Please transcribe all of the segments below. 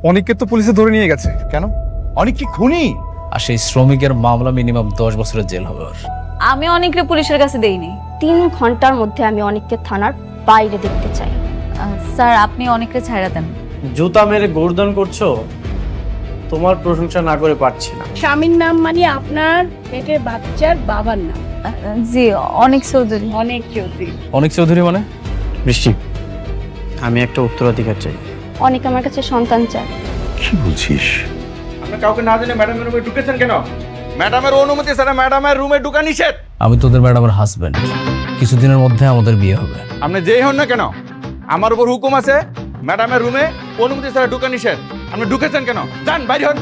অনেককে তো পুলিশে ধরে নিয়ে গেছে। কেন? অনেক কি খুনি? আর সেই শ্রমিকের মামলা মিনিমাম 10 বছরের জেল হবে ওর। আমি অনেকরে পুলিশের কাছে দেইনি। 3 ঘন্টার মধ্যে আমি অনেককে থানার বাইরে দেখতে চাই। স্যার আপনি অনেকরে ছাইড়া দেন। জুতা মেরে গোর্দন করছো, তোমার প্রশংসা না করে পারছি না। স্বামীর নাম মানে আপনার পেটের বাচ্চার বাবার নাম। জি অনেক চৌধুরী। অনেক চৌধুরী। অনেক চৌধুরী মানে? বৃষ্টি, আমি একটা উত্তরাধিকার চাই। অনেক আমার কাছে সন্তান চায়। কি বলছিস? আপনি কাউকে না জেনে ম্যাডামের রুমে ঢুকেছেন কেন? ম্যাডামের অনুমতি ছাড়া ম্যাডামের রুমে ঢোকা নিষেধ। আমি তোদের ম্যাডামের হাজবেন্ড, কিছুদিনের মধ্যে আমাদের বিয়ে হবে। আপনি যেই হন না কেন, আমার উপর হুকুম আছে, ম্যাডামের রুমে অনুমতি ছাড়া ঢোকা নিষেধ। আপনি ঢুকেছেন কেন? যান বাইরে হন।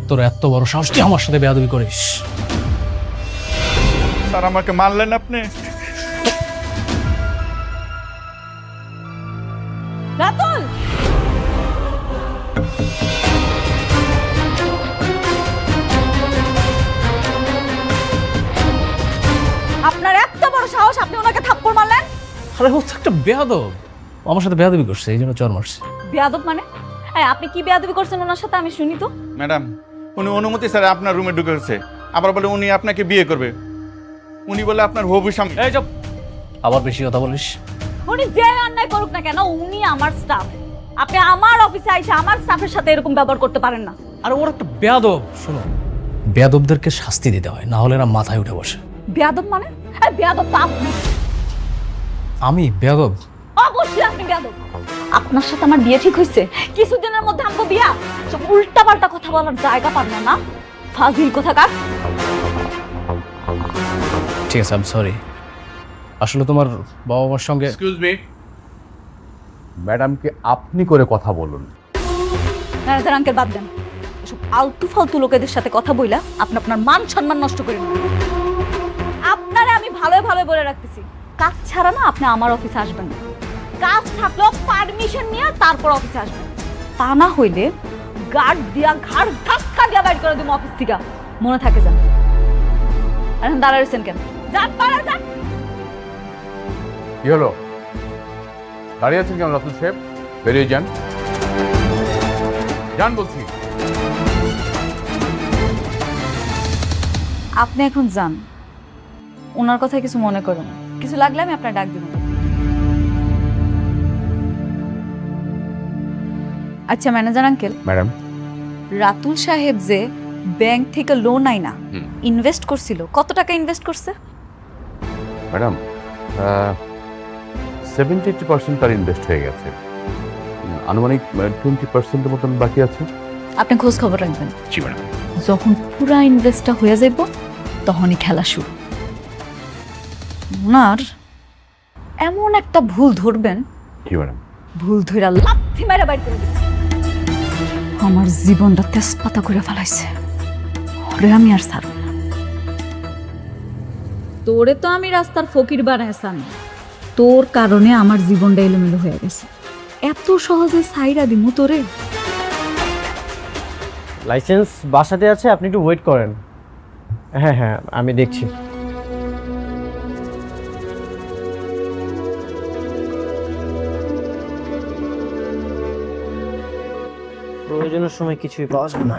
তোর এত বড় সাহস, তুই আমার সাথে বেয়াদবি করিস? স্যার আমাকে মারলেন আপনি। রাতুল আপনার এত বড় সাহস, আপনি ওনাকে থাপ্পড় মারলেন? আরে ও তো একটা বেয়াদব, ও আমার সাথে বেয়াদবি করছে, এই জন্য চর মারছে। বেয়াদব মানে? আপনি কি বেয়াদবি করছেন ওনার সাথে আমি শুনি তো। ম্যাডাম, উনি অনুমতি ছাড়া আপনার রুমে ঢুকেছে। আবার বলে উনি আপনাকে বিয়ে করবে। উনি বলে আপনার হবু স্বামী। এই চুপ, আবার বেশি কথা বলিস। উনি যে অন্যায় করুক না কেন, উনি আমার স্টাফ। আপনি আমার অফিসে আইসা আমার স্টাফের সাথে এরকম ব্যবহার করতে পারেন না। আর ওর একটা বেয়াদব। শোনো, বেয়াদবদেরকে শাস্তি দিতে হয়, না হলে এরা মাথায় উঠে বসে। বেয়াদব মানে? বেয়াদব তো আপনি। আমি বেয়াদব? অবশ্যই আপনি বেয়াদব। আপনার সাথে আমার বিয়ে ঠিক হয়েছে, কিছুদিনের মধ্যে আমগো বিয়া। সব উল্টা পাল্টা কথা বলার জায়গা পান না, না ফাজিল কোথাকার। ঠিক আছে, আই এম সরি। আসলে তোমার বাবা মার সঙ্গে। এক্সকিউজ মি, ম্যাডামকে আপনি করে কথা বলুন। ম্যানেজার আঙ্কেল বাদ দেন। এসব আলতু ফালতু লোকেদের সাথে কথা বইলা আপনি আপনার মান সম্মান নষ্ট করেন না। আপনারে আমি ভালো ভালো বলে রাখতেছি, কাজ ছাড়া না আপনি আমার অফিসে আসবেন না। কাজ থাকলেও পারমিশন নিয়ে তারপর অফিসে আসবেন। তা না হইলে গার্ড দিয়া ঘাড় ধাক্কা দিয়া বাইর করে দেবো অফিস থেকে। মনে থাকে যান। এখন দাঁড়াইছেন কেন? যান পারা যান। কি হলো? দাঁড়িয়ে আছেন কেন রাতুল সাহেব? বেরিয়ে যান, যান বলছি। আপনি এখন যান, ওনার কথা কিছু মনে করুন। কিছু লাগলে আমি আপনার ডাক দিব। আচ্ছা ম্যানেজার আঙ্কেল, ম্যাডাম, রাতুল সাহেব যে ব্যাংক থেকে লোন আইনা ইনভেস্ট করছিল, কত টাকা ইনভেস্ট করছে? ম্যাডাম 70-80% তার ইনভেস্ট হয়ে গেছে। আনুমানিক 20% মতন বাকি আছে। আপনি খোঁজ খবর রাখবেন। জি ম্যাডাম। যখন পুরা ইনভেস্টটা হয়ে যাইব তখনই খেলা শুরু। ওনার এমন একটা ভুল ধরবেন, জি ম্যাডাম। ভুল ধইরা লাথি মেরে বাইর করে দিবেন। আমার জীবনটা তেজপাতা করে ফেলাইছে, ওরে আমি আর ছাড়ব না। তোরে তো আমি রাস্তার ফকির বানাইছাম, তোর কারণে আমার জীবনটা এলোমেলো হয়ে গেছে। এত সহজে ছাইরা দিমু তোরে? লাইসেন্স বাসাতে আছে, আপনি একটু ওয়েট করেন। হ্যাঁ হ্যাঁ, আমি দেখছি। প্রয়োজনের সময় কিছুই পাওয়া যাবে না।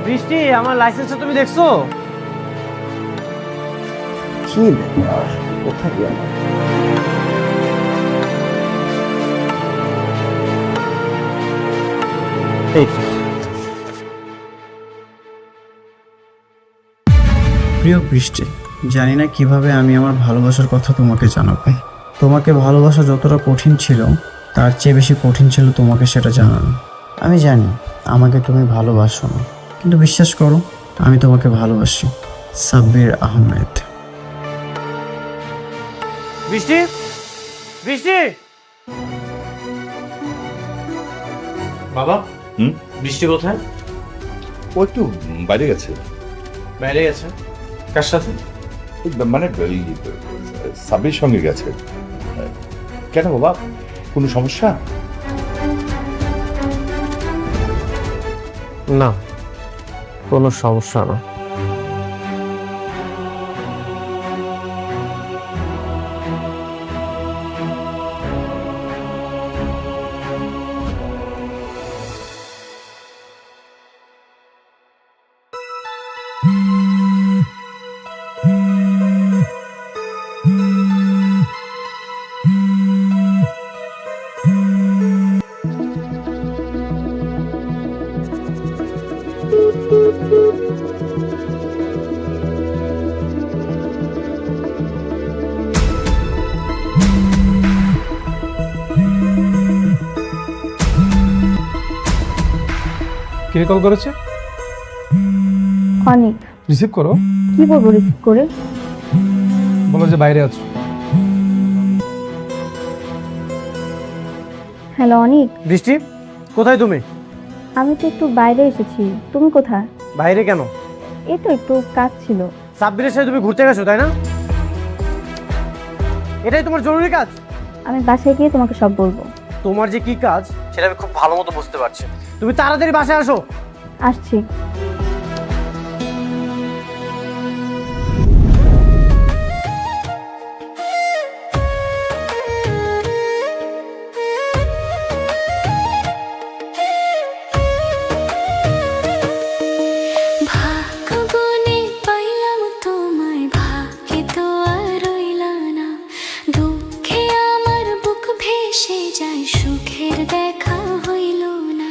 বৃষ্টি, আমার লাইসেন্সটা তুমি দেখছো? কি ব্যাপার, কোথায় গেল? প্রিয় বৃষ্টি, জানি না কিভাবে আমি আমার ভালোবাসার কথা তোমাকে জানাবো। তোমাকে ভালোবাসা যতটা কঠিন ছিল, তার চেয়ে বেশি কঠিন ছিল তোমাকে সেটা জানানো। আমি জানি আমাকে তুমি ভালোবাসো না, কিন্তু বিশ্বাস করো আমি তোমাকে ভালোবাসি। সাব্বির আহমেদ। বৃষ্টি, বৃষ্টি, বাবা। বৃষ্টি কোথায়? ও একটু বাইরে গেছে। বাইরে গেছে? কার সাথে? মানে সাবির সঙ্গে গেছে। কেন বাবা, কোনো সমস্যা? না, কোনো সমস্যা না। কে কল করেছে? অনেক। রিসিভ করো, কি বলবো রিসিভ করে? বলো যে বাইরে আছো। হ্যালো অনিক, বৃষ্টি, কোথায় তুমি? আমি তো একটু বাইরে এসেছি, তুমি কোথায়? বাইরে কেন? এই তো একটু কাজ ছিল। সাব্বিরের সাথে তুমি ঘুরতে গেছো তাই না? এটাই তোমার জরুরি কাজ? আমি বাসায় গিয়ে তোমাকে সব বলবো। তোমার যে কি কাজ সেটা আমি খুব ভালো মতো বুঝতে পারছি। তুমি তাড়াতাড়ি বাসায় আসো। আসছি। ভাগ্যগুনে পাইলাম তোমায়, ভাগ্যে তো আর রইলা না। দুঃখে আমার বুক ভেসে যায়, সুখের দেখা হইল না।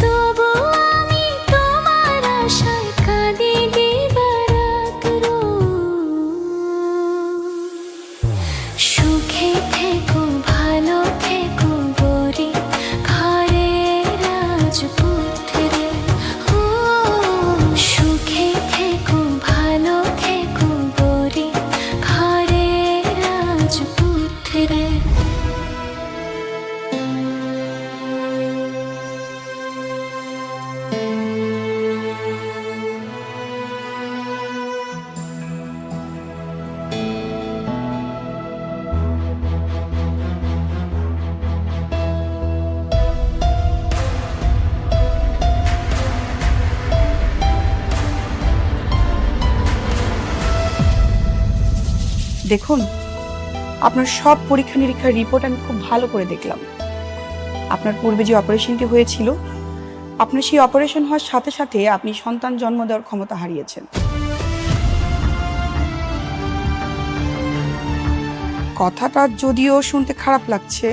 তবু আমি তোমার আশায় কাঁদি দিবারাত রোজ। সুখে থেকো, ভালো থেকো গরিব ঘরের রাজপুত্রে। ও সুখে থেকো, ভালো থেকো গরিব ঘরের রাজপুত্রে। দেখুন, আপনার সব পরীক্ষা নিরীক্ষার রিপোর্ট আমি খুব ভালো করে দেখলাম। আপনার পূর্বে যে অপারেশনটি হয়েছিল, আপনার সেই অপারেশন হওয়ার সাথে সাথে আপনি সন্তান জন্ম দেওয়ার ক্ষমতা হারিয়েছেন। কথাটা যদিও শুনতে খারাপ লাগছে,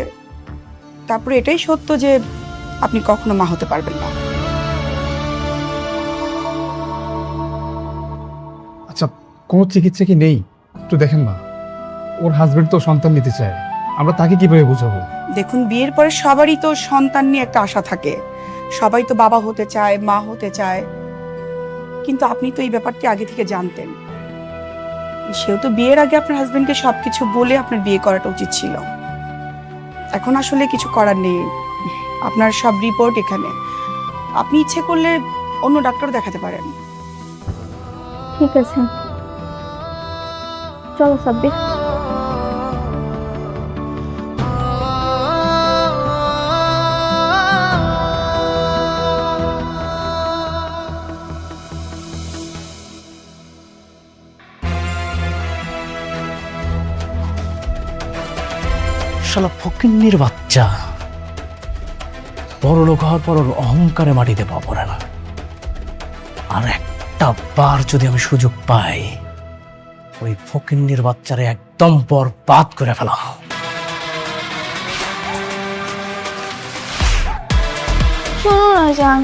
তারপরে এটাই সত্য যে আপনি কখনো মা হতে পারবেন না। আচ্ছা, কোনো চিকিৎসা কি নেই? একটু দেখেন না, ওর হাজবেন্ড তো সন্তান নিতে চায়, আমরা তাকে কিভাবে বোঝাবো? দেখুন, বিয়ের পরে সবারই তো সন্তান নিয়ে একটা আশা থাকে, সবাই তো বাবা হতে চায়, মা হতে চায়, কিন্তু আপনি তো এই ব্যাপারটি আগে থেকে জানতেন। সেহেতু বিয়ের আগে আপনার হাজবেন্ডকে সবকিছু বলে আপনার বিয়ে করাটা উচিত ছিল। এখন আসলে কিছু করার নেই, আপনার সব রিপোর্ট এখানে। আপনি ইচ্ছে করলে অন্য ডাক্তার দেখাতে পারেন। ঠিক আছে, চলো সাব্বির। শালা ফকিন্নির বাচ্চা, বড় লোক হওয়ার পর ওর অহংকারে মাটিতে পা পড়ে না। আর একটা বার যদি আমি সুযোগ পাই, ওই ফকিন্নির বাচ্চারে একদম বরবাদ করে ফেলা। শোনো না জান,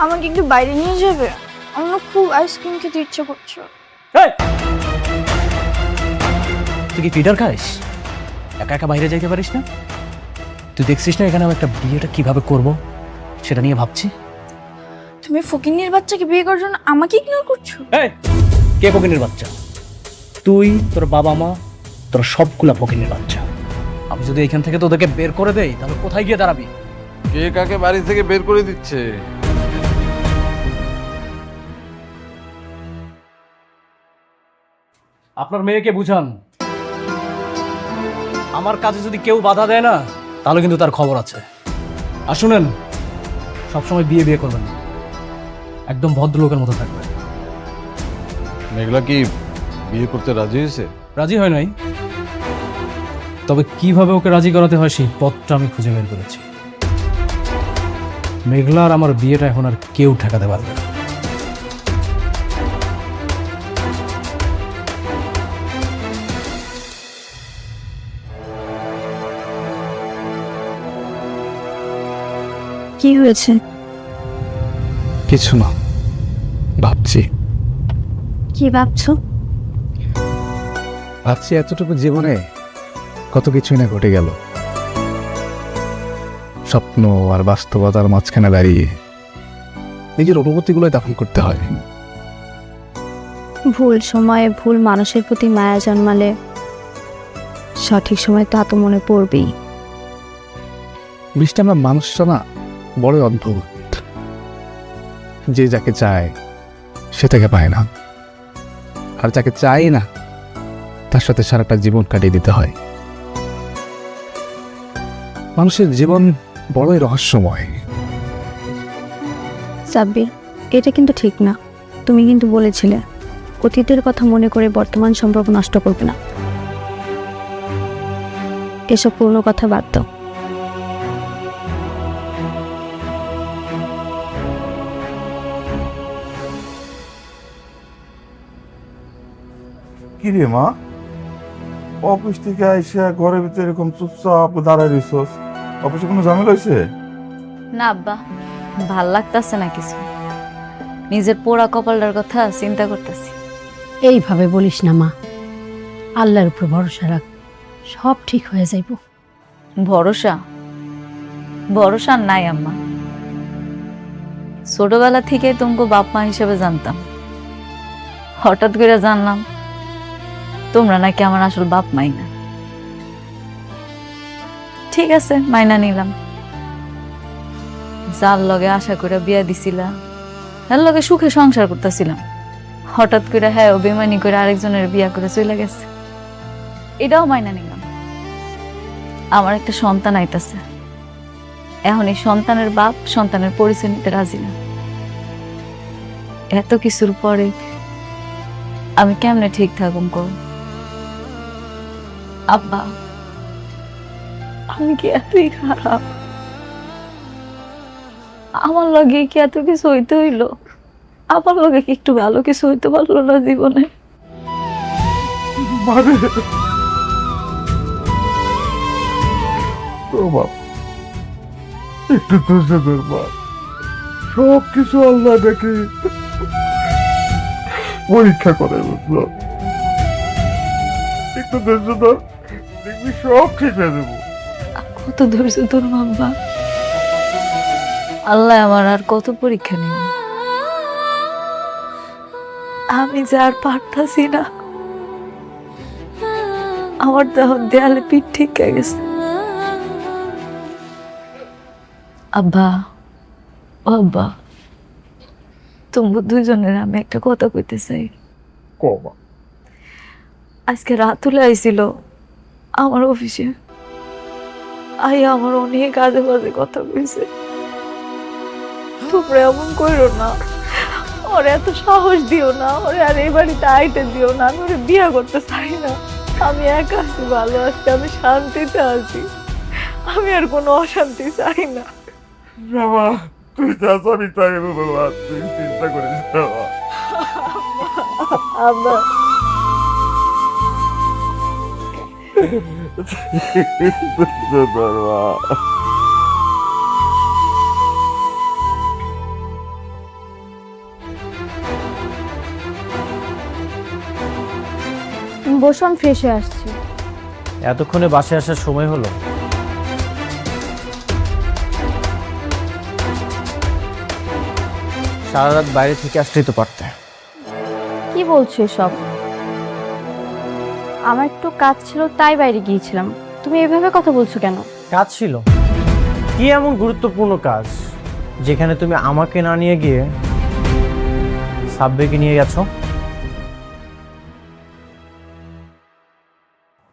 আমাকে একটু বাইরে নিয়ে যাবে? আমার খুব আইসক্রিম খেতে ইচ্ছে করছে। তুই কি ফিডার খাইস? একা একা বাইরে যাইতে পারিস না? তুই দেখছিস না এখানে আমি একটা বিয়েটা কিভাবে করব, সেটা নিয়ে ভাবছি। তুমি ফকিন্নির বাচ্চাকে বিয়ে করার জন্য আমাকে ইগনোর করছো? কে ফকিন্নির বাচ্চা? তুই, তোর বাবা মা, তোর সবগুলা ফকিন্নির বাচ্চা। আমি যদি এখান থেকে তোদেরকে বের করে দেই, তাহলে কোথায় গিয়ে দাঁড়াবি? কে কাকে বাড়ি থেকে বের করে দিচ্ছে? আপনার মেয়েকে বুঝান, আমার কাজে যদি কেউ বাধা দেয় না, তাহলে কিন্তু তার খবর আছে। আর শুনেন, সবসময় বিয়ে বিয়ে করবেন না, একদম ভদ্রলোকের মতো থাকবেন। মেঘলা কি বিয়ে করতে রাজি হয়েছে? রাজি হয় নাই, তবে কিভাবে ওকে রাজি করাতে হয় সেই পথটা আমি খুঁজে বের করেছি। মেঘলা আর আমার বিয়েটা এখন আর কেউ ঠেকাতে পারবে না। কি হয়েছে? কিছু না, ভাবছি। কি ভাবছো? ভাবছি এতটুকু জীবনে কত কিছুই না ঘটে গেল, স্বপ্ন আর বাস্তবতার মাঝখানে দাঁড়িয়ে নিজের অনুভূতিগুলোই দাফন করতে হয়। ভুল সময়ে ভুল মানুষের প্রতি মায়া জন্মালে সঠিক সময় তা তো মনে পড়বেই। বৃষ্টি, আমরা মানুষটা না বড় অদ্ভুত। যে যাকে চায় সে তাকে পায় না, আর যাকে চাই না তার সাথে সারাটা জীবন কাটিয়ে দিতে হয়। মানুষের জীবন বড়ই রহস্যময়। সাব্বির, এটা কিন্তু ঠিক না। তুমি কিন্তু বলেছিলে অতীতের কথা মনে করে বর্তমান সম্পর্ক নষ্ট করবে না। এসব পুরনো কথা বাদ দাও। কি রে মা, অফিস থেকে আইসা ঘরের ভিতরে এরকম চুপচাপ দাঁড়ায় রইছস? অফিসে কোনো ঝামেলা হয়েছে? না আব্বা, ভাল লাগতাছে না কিছু। নিজের পোড়া কপালটার কথা চিন্তা করতেছি। এইভাবে বলিস না মা, আল্লাহর উপর ভরসা রাখ, সব ঠিক হয়ে যাইব। ভরসা ভরসা নাই আম্মা। ছোটবেলা থেকে তোমাকে বাপ মা হিসেবে জানতাম, হঠাৎ করে জানলাম তোমরা নাকি আমার আসল বাপ মাই না। ঠিক আছে, মাইনা নিলাম। যার লগে আশা করে বিয়া দিছিলাম, এর লগে সুখে সংসার করতেছিলাম, হঠাৎ করে হ্যাঁ বেমানি করে আরেকজনের বিয়া করে চলে গেছে। এটাও মাইনা নিলাম। আমার একটা সন্তান আইতাছে, এখন এই সন্তানের বাপ সন্তানের পরিচয় নিতে রাজি না। এত কিছুর পরে আমি কেমনে ঠিক থাকুম কর? আব্বা, আমি কি এতই খারাপ? আমার লগে কি এত কিছু হইতে হইলো? আমার লগে কি একটু ভালো কিছু হইতে পারলো না জীবনে? একটু ধৈর্য ধর মা, সব কিছু আল্লাহ দেখে পরীক্ষা করে, বুঝলো? একটু ধৈর্য ধর, দেখবি সব ঠিক হয়ে যাবো। কত ধৈর্য তোর আব্বা, আল্লাহ আমার আর কত পরীক্ষা নেব। আমি যে আর পারতাছি না, আমার দেহ দেয়ালে পিঠ ঠিক গেছে। আব্বা, ও আব্বা, তোমরা দুইজনের আমি একটা কথা কইতে চাই। আজকে রাতুলে আইছিল আমার অফিসে, আইয়া আমার অনেক আজে বাজে কথা কইছে। তোমরা এমন কইরো না, ওরে এত সাহস দিও না, ওরে আর এই বাড়িতে আইতে দিও না। আমি ওরে বিয়ে করতে চাই না। আমি একা আছি, ভালো আছি, আমি শান্তিতে আছি। আমি আর কোনো অশান্তি চাই না। বাবা, তুই যা সবই তাই বাবা, তুই চিন্তা করিস না বাবা। আব্বা, বসো, আমি ফ্রেশ হয়ে আসছি। এতক্ষণে বাসে আসার সময় হলো? সারা রাত বাইরে থেকে আসতেই তো পারতে। কি বলছো এসব? আমার একটু কাজ ছিল তাই বাইরে গিয়েছিলাম। তুমি এভাবে কথা বলছো কেন? কাজ ছিল? কি এমন গুরুত্বপূর্ণ কাজ যেখানে তুমি আমাকে না নিয়ে গিয়ে সাব্বিরকে নিয়ে গেছো?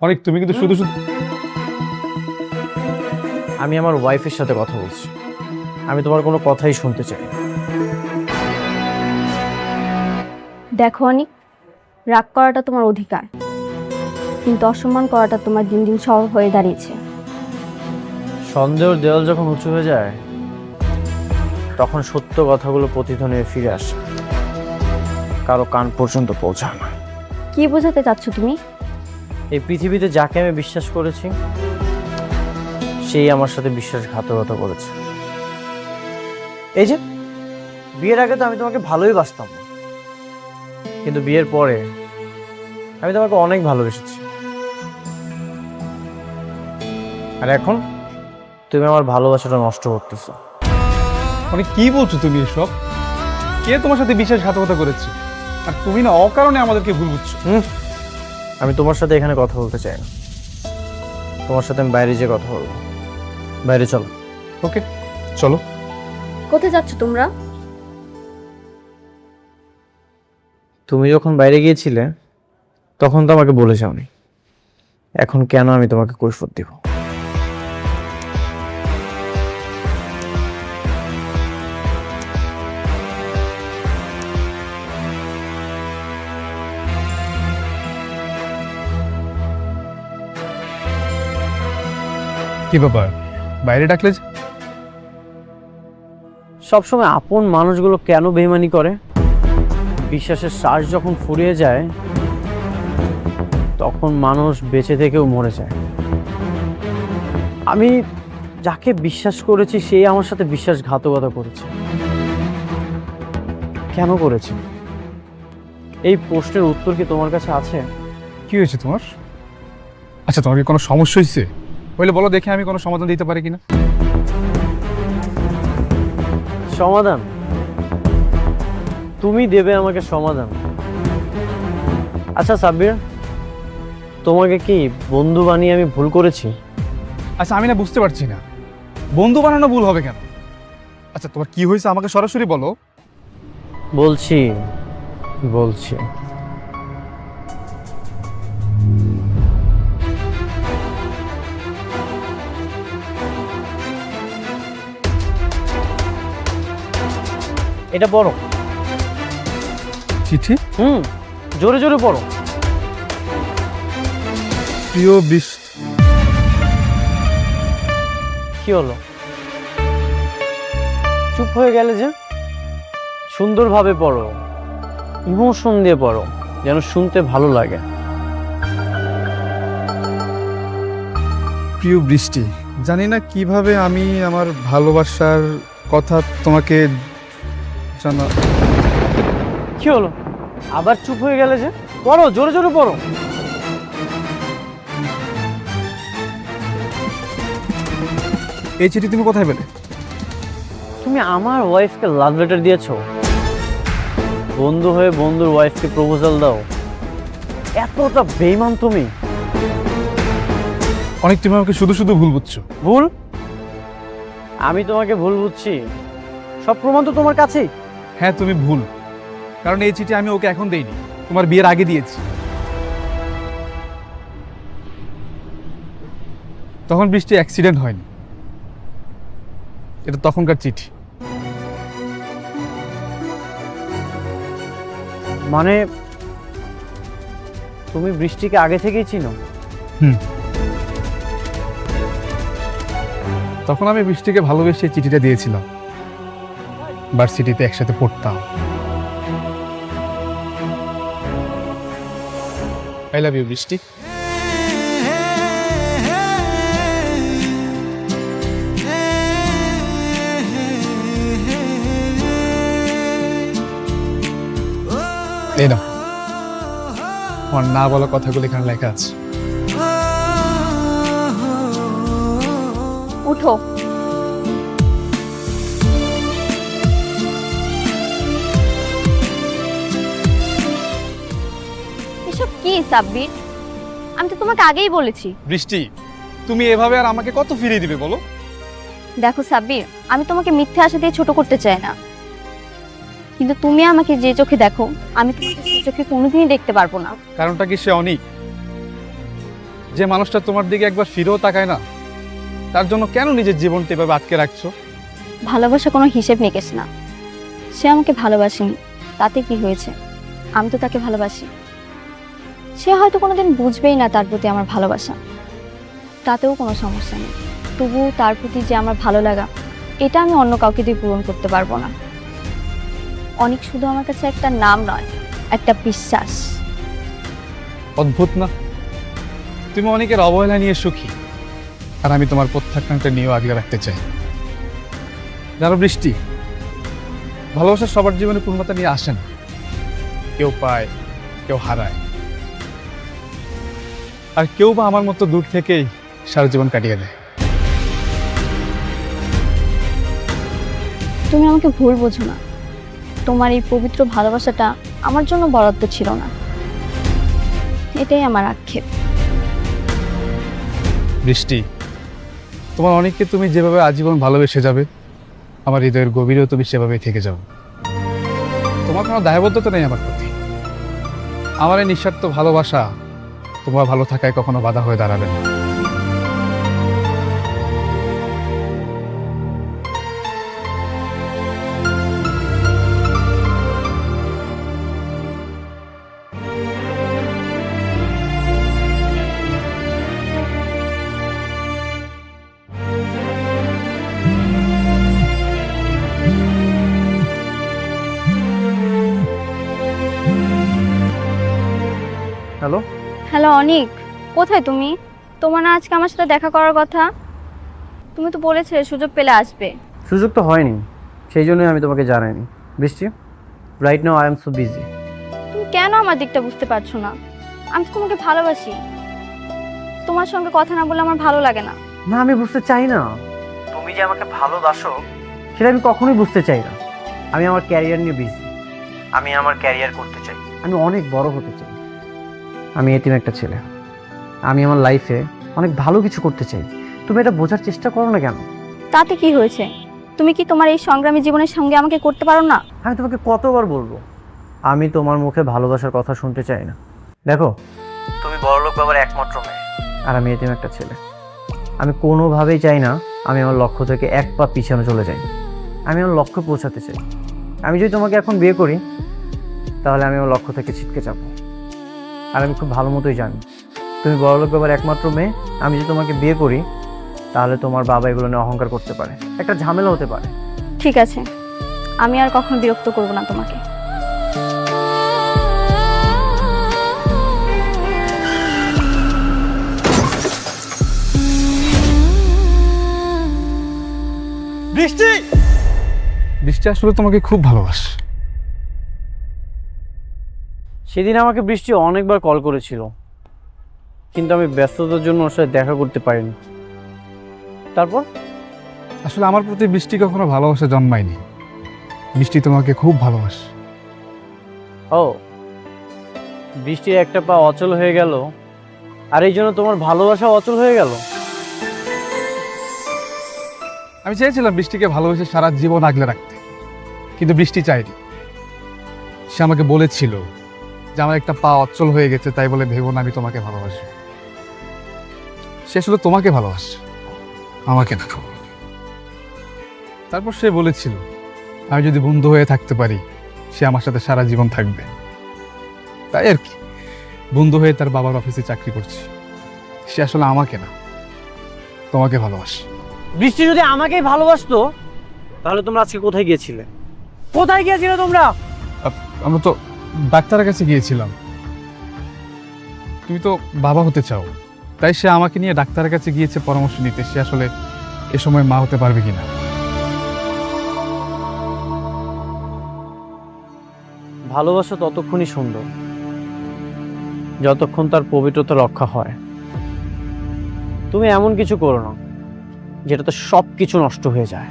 অনেক, তুমি কিন্তু শুধু শুধু আমি আমার ওয়াইফের সাথে কথা বলছি, আমি তোমার কোনো কথাই শুনতে চাই না। দেখো অনিক, রাগ করাটা তোমার অধিকার, কিন্তু অসম্মান করাটা তোমার দিন দিন স্বভাব হয়ে দাঁড়িয়েছে। সন্দেহের দেওয়াল যখন উঁচু হয়ে যায় তখন সত্য কথাগুলো প্রতিধ্বনি হয়ে ফিরে আসে, কারো কান পর্যন্ত পৌঁছায় না। কি বোঝাতে চাচ্ছ তুমি? এই পৃথিবীতে যাকে আমি বিশ্বাস করেছি সেই আমার সাথে বিশ্বাসঘাতকতা করেছে। এই যে বিয়ের আগে তো আমি তোমাকে ভালোই বাসতাম, কিন্তু বিয়ের পরে আমি তোমাকে অনেক ভালোবেসেছি, আর এখন তুমি আমার ভালোবাসাটা নষ্ট করতেছো। অনেক, কি বলছো তুমি এসব? কে তোমার সাথে বিশ্বাসঘাতকতা করেছে? আর তুমি না অকারণে আমাদেরকে ভুল বুঝছো। আমি তোমার সাথে এখানে কথা বলতে চাই না, তোমার সাথে আমি বাইরে যেয়ে কথা বলবো। বাইরে চলো। ওকে চলো। কোথায় যাচ্ছ তোমরা? তুমি যখন বাইরে গিয়েছিলে তখন তো আমাকে বলে যাওনি, এখন কেন আমি তোমাকে কৈফিয়ত দিব? কি ব্যাপার, বাইরে ডাকলে যে? সবসময় আপন মানুষগুলো কেন বেইমানি করে? বিশ্বাসের শ্বাস যখন ফুরিয়ে যায় তখন মানুষ বেঁচে থেকেও মরে যায়। আমি যাকে বিশ্বাস করেছি সেই আমার সাথে বিশ্বাসঘাতকতা করেছে। কেন করেছে? এই প্রশ্নের উত্তর কি তোমার কাছে আছে? কি হয়েছে তোমার? আচ্ছা, তোমার কি কোনো সমস্যা হয়েছে? বলে বলো দেখে আমি কোনো সমাধান দিতে পারি কিনা। সমাধান? তুমি দেবে আমাকে সমাধান? আচ্ছা সাব্বির, তোমাকে কি বন্ধু বানিয়ে আমি ভুল করেছি? আচ্ছা, আমি না বুঝতে পারছি না, বন্ধু বানানো ভুল হবে কেন? আচ্ছা, তোমার কি হয়েছে আমাকে সরাসরি বলো। বলছি বলছি এটা পড়ো। চিঠি? জোরে জোরে পড়ো। প্রিয় বৃষ্টি। কি হলো, চুপ হয়ে গেলে যে? সুন্দরভাবে পড়ো, ইমোশন দিয়ে পড়ো, যেন শুনতে ভালো লাগে। প্রিয় বৃষ্টি, জানি না কিভাবে আমি আমার ভালোবাসার কথা তোমাকে জানা। কি হলো, আবার চুপ হয়ে গেলে যে? পড়ো, জোরে জোরে পড়ো। এই চিঠি তুমি কোথায় পেলে? তুমি আমার ওয়াইফকে লাভ লেটার দিয়েছো? বন্ধু হয়ে বন্ধুর ওয়াইফকে প্রপোজাল দাও? এতটা বেইমান তুমি? অনেক, তুমি আমাকে শুধু শুধু ভুল বুঝছো। ভুল? আমি তোমাকে ভুল বুঝছি? সব প্রমাণ তো তোমার কাছেই। হ্যাঁ, তুমি ভুল, কারণ এই চিঠি আমি ওকে এখন দেইনি, তোমার বিয়ের আগে দিয়েছি। তখন বৃষ্টি অ্যাক্সিডেন্ট হয়নি, এটা তখনকার চিঠি। মানে তুমি বৃষ্টিকে আগে থেকেই চিনো? তখন আমি বৃষ্টিকে ভালোবেসে চিঠিটা দিয়েছিলাম, ভার্সিটিতে একসাথে পড়তাম। আই লাভ ইউ বৃষ্টি। এই নাও, আমার না বলা কথাগুলো এখানে লেখা আছে। উঠো। এসব কি সাব্বির? আমি তো তোমাকে আগেই বলেছি। বৃষ্টি, তুমি এভাবে আর আমাকে কত ফিরিয়ে দিবে বলো? দেখো সাব্বির, আমি তোমাকে মিথ্যে আশা দিয়ে ছোট করতে চাই না, কিন্তু তুমি আমাকে যে চোখে দেখো আমি তোমাকে সেই চোখে কোনোদিনই দেখতে পারবো না। কারণটা কি সে অনেক? যে মানুষটা তোমার দিকে একবার ফিরেও তাকায় না, তার জন্য কেন নিজের জীবনটা এভাবে আটকে রাখছো? ভালোবাসা কোনো হিসেব নিকেশ না। সে আমাকে ভালোবাসেনি, তাতে কি হয়েছে? আমি তো তাকে ভালোবাসি। সে হয়তো কোনোদিন বুঝবেই না তার প্রতি আমার ভালোবাসা, তাতেও কোনো সমস্যা নেই। তবুও তার প্রতি যে আমার ভালো লাগা, এটা আমি অন্য কাউকে দিয়ে পূরণ করতে পারবো না। অনেক শুধু আমার কাছে একটা নাম নয়, একটা বিশ্বাস। অদ্ভুত না, তুমি অনেকের অবহেলা নিয়ে সুখী, আর আমি তোমার প্রত্যাখ্যানটা নিয়েও আগলে রাখতে চাই। জানো বৃষ্টি, ভালোবাসা সবার জীবনে পূর্ণতা নিয়ে আসে না, কেউ পায়, কেউ হারায়, আর কেউ বা আমার মতো দূর থেকেই সারা জীবন কাটিয়ে দেয়। তুমি আমাকে ভুল বোঝো না, তোমার এই পবিত্র ভালোবাসাটা আমার জন্য বরাদ্দ ছিল না। এটাই আমার আক্ষেপ। বৃষ্টি, তোমার অনেককে তুমি যেভাবে আজীবন ভালোবেসে যাবে, আমার হৃদয়ের গভীরেও তুমি সেভাবেই থেকে যাও। তোমার কোনো দায়বদ্ধতা নেই আমার প্রতি। আমার এই নিঃস্বার্থ ভালোবাসা তোমার ভালো থাকায় কখনো বাধা হয়ে দাঁড়াবে না। হ্যালো, হ্যালো অনিক, কোথায় তুমি? তোমার না আজকে আমার সাথে দেখা করার কথা? তুমি তো বলেছিলে সুযোগ পেলে আসবে। সুযোগ তো হয়নি, সেই জন্যই আমি তোমাকে জানাইনি। বৃষ্টি, right now I am so busy. তুমি কেন আমার দিকটা বুঝতে পারছো না? আমি তো তোমাকে ভালোবাসি। তোমার সঙ্গে কথা না বললে আমার ভালো লাগে না। না, আমি বুঝতে চাই না। তুমি যে আমাকে ভালোবাসো সেটা আমি কখনোই বুঝতে চাই না। আমি আমার ক্যারিয়ার নিয়ে বিজি। আমি আমার ক্যারিয়ার করতে চাই, আমি অনেক বড় হতে চাই। আমি এতিম একটা ছেলে, আমি আমার লাইফে অনেক ভালো কিছু করতে চাই। তুমি এটা বোঝার চেষ্টা করো না কেন? তাতে কি হয়েছে? তুমি কি তোমার এই সংগ্রামী জীবনের সঙ্গে আমাকে করতে পারো না? আমি তোমাকে কতবার বলবো আমি তোমার মুখে ভালোবাসার কথা শুনতে চাই না। দেখো, তুমি বড়লোক বাবার একমাত্র মেয়ে, আর আমি এতিম একটা ছেলে। আমি কোনোভাবেই চাই না আমি আমার লক্ষ্য থেকে এক পা পিছনে চলে যাই। আমি আমার লক্ষ্যে পৌঁছাতে চাই। আমি যদি তোমাকে এখন বিয়ে করি তাহলে আমি আমার লক্ষ্য থেকে ছিটকে যাবো। আর আমি খুব ভালো মতোই জানি তুমি বড়লোক বাবার একমাত্র মেয়ে। আমি যদি তোমাকে বিয়ে করি তাহলে তোমার বাবা এগুলো নিয়ে অহংকার করতে পারে, একটা ঝামেলা হতে পারে। ঠিক আছে, আমি আর কখনো বিরক্ত করব না তোমাকে। বৃষ্টি, বৃষ্টি আসলে তোমাকে খুব ভালোবাসে। সেদিন আমাকে বৃষ্টি অনেকবার কল করেছিল, কিন্তু আমি ব্যস্ততার জন্য ওর সাথে দেখা করতে পারিনি। তারপর আসলে আমার প্রতি বৃষ্টি কখনো ভালোবাসা জন্মায়নি। বৃষ্টি তোমাকে খুব ভালোবাসে। ও, বৃষ্টির একটা পা অচল হয়ে গেল, আর এই জন্য তোমার ভালোবাসা অচল হয়ে গেল। আমি চেয়েছিলাম বৃষ্টিকে ভালোবেসে সারা জীবন আগলে রাখতে, কিন্তু বৃষ্টি চায়নি। সে আমাকে বলেছিল যে আমার একটা পা অচল হয়ে গেছে, তাই বলে ভেবো না আমি তোমাকে ভালোবাসি। সে আসলে তোমাকে ভালোবাসে, আমাকে না। তারপর সে বলেছিল আমি যদি বন্ধু হয়ে থাকতে পারি সে আমার সাথে সারা জীবন থাকবে। তাই আর কি, বন্ধু হয়ে তার বাবার অফিসে চাকরি করছি। সে আসলে আমাকে না, তোমাকে ভালোবাসে। বৃষ্টি যদি আমাকেই ভালোবাসতো তাহলে তোমরা আজকে কোথায় গিয়েছিলে? কোথায় গিয়েছিলে তোমরা? আমরা তো ডাক্তারের কাছে গিয়েছিলাম। তুমি তো বাবা হতে চাও, তাই সে আমাকে নিয়ে ডাক্তারের কাছে গিয়েছে পরামর্শ নিতে সে আসলে এ সময় মা হতে পারবে কিনা। ভালোবাসা ততক্ষণই সুন্দর যতক্ষণ তার পবিত্রতা রক্ষা হয়। তুমি এমন কিছু করো না যেটাতে সব কিছু নষ্ট হয়ে যায়।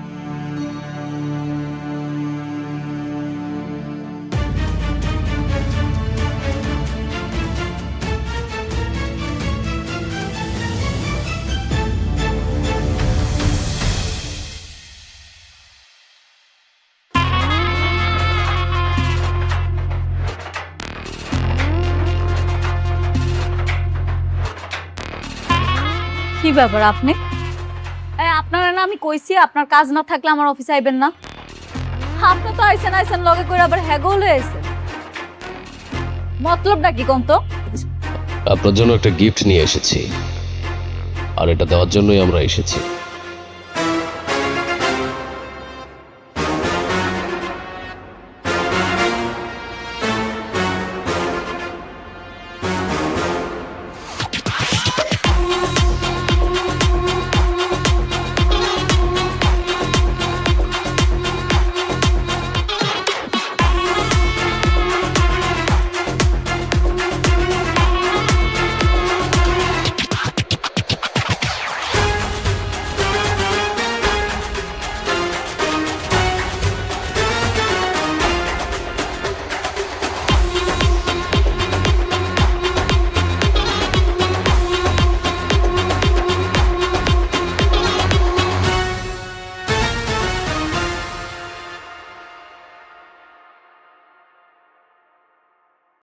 কি ব্যাপার আপনি? আপনারা না আমি কইছি আপনার কাজ না থাকলে আমার অফিসে আইবেন না। আপনি তো আইসেন লগে করে আবার হ্যাগল হয়েছে। মতলবটা কি কোন তো? আপনার জন্য একটা গিফট নিয়ে এসেছি, আর এটা দেওয়ার জন্যই আমরা এসেছি।